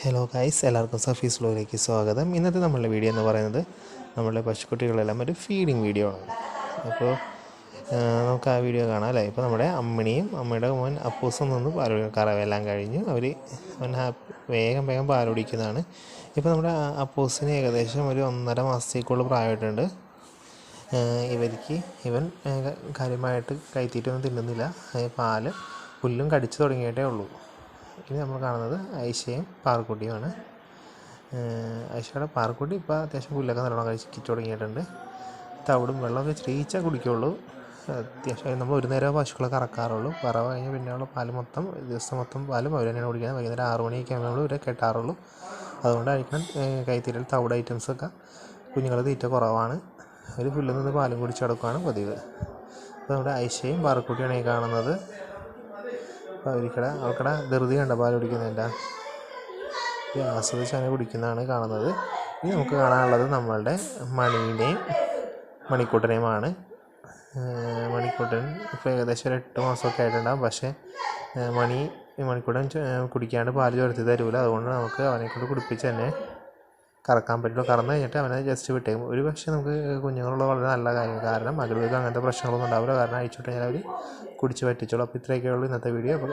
Hello guys, എല്ലാവർക്കും സഫീസ് വ്ലോഗിലേക്ക് സ്വാഗതം. ഇന്നത്തെ നമ്മളുടെ വീഡിയോ എന്ന് പറയുന്നത് നമ്മളുടെ പശുക്കുട്ടികളെല്ലാം ഒരു ഫീഡിങ് വീഡിയോ ആണ്. അപ്പോൾ നമുക്ക് ആ വീഡിയോ കാണാം അല്ലേ. ഇപ്പോൾ നമ്മുടെ അമ്മിണിയും അമ്മയുടെ മോൻ അപ്പൂസും നിന്ന് കറവെല്ലാം കഴിഞ്ഞു. അവൻ വേഗം പാൽ കുടിക്കുന്നതാണ്. ഇപ്പോൾ നമ്മുടെ അപ്പൂസിന് ഏകദേശം ഒരു 1.5 മാസത്തേക്കുള്ള പ്രായമായിട്ടുണ്ട്. ഇവൻ കാര്യമായിട്ട് കൈത്തീറ്റൊന്നും തിന്നുന്നില്ല. പുല്ലും കടിച്ചു തുടങ്ങിയിട്ടേ ഉള്ളൂ. ഇനി നമ്മൾ കാണുന്നത് ഐഷയും പാറക്കുട്ടിയുമാണ്. ഐഷയുടെ പാറക്കുട്ടി ഇപ്പോൾ അത്യാവശ്യം പുല്ലൊക്കെ നല്ലോണം കഴിച്ച് തുടങ്ങിയിട്ടുണ്ട്. തവിടും വെള്ളമൊക്കെ ഇച്ചിരി കുടിക്കുള്ളൂ. അത്യാവശ്യം നമ്മൾ ഒരു നേരം പശുക്കളെ കറക്കാറുള്ളൂ. കറവ കഴിഞ്ഞ് പിന്നെയുള്ള ദിവസം മൊത്തം പാലും അവർ തന്നെയാണ് കുടിക്കുന്നത്. വൈകുന്നേരം 6 മണിയൊക്കെ ആകുമ്പോൾ നമ്മൾ ഇവരെ കെട്ടാറുള്ളൂ. അതുകൊണ്ടായിരിക്കണം കൈത്തീറ്റയിൽ തവിട് ഐറ്റംസൊക്കെ കുഞ്ഞുങ്ങൾ തീറ്റ കുറവാണ്. അവർ പുല്ലിൽ നിന്ന് പാലും കുടിച്ച് കിടക്കുകയാണ് പതിവ്. അപ്പോൾ നമ്മുടെ ഐഷയും പാറക്കുട്ടിയാണ് ഈ കാണുന്നത്. അപ്പോൾ അവൾക്കടെ ധൃതി കണ്ട പാൽ കുടിക്കുന്നതിൻ്റെ ആസ്വദിച്ച് അങ്ങനെ കുടിക്കുന്നതാണ് കാണുന്നത്. ഇനി നമുക്ക് കാണാനുള്ളത് നമ്മളുടെ മണീനെയും മണിക്കൂട്ടനെയുമാണ്. മണിക്കൂട്ടൻ ഇപ്പോൾ ഏകദേശം ഒരു 8 മാസമൊക്കെ ആയിട്ടുണ്ടാകും. പക്ഷേ മണിക്കൂട്ടൻ കുടിക്കാണ്ട് പാല് ചുരത്തി തരൂല. അതുകൊണ്ട് നമുക്ക് അവനെക്കൊണ്ട് കുടിപ്പിച്ച് തന്നെ കറക്കാൻ പറ്റുള്ളൂ. കറന്നു കഴിഞ്ഞിട്ട് അവനെ ജസ്റ്റ് വിട്ടേക്കും. ഒരു പക്ഷേ നമുക്ക് കുഞ്ഞുങ്ങളുള്ള വളരെ നല്ല കാര്യം. കാരണം മകൾക്ക് അങ്ങനത്തെ പ്രശ്നങ്ങളൊന്നും ഉണ്ടാവില്ല. കാരണം അയച്ചു വിട്ട് കഴിഞ്ഞാൽ അവർ കുടിച്ച് പറ്റിച്ചോളൂ. അപ്പോൾ ഇത്രയൊക്കെയുള്ളൂ ഇന്നത്തെ വീഡിയോ. അപ്പോൾ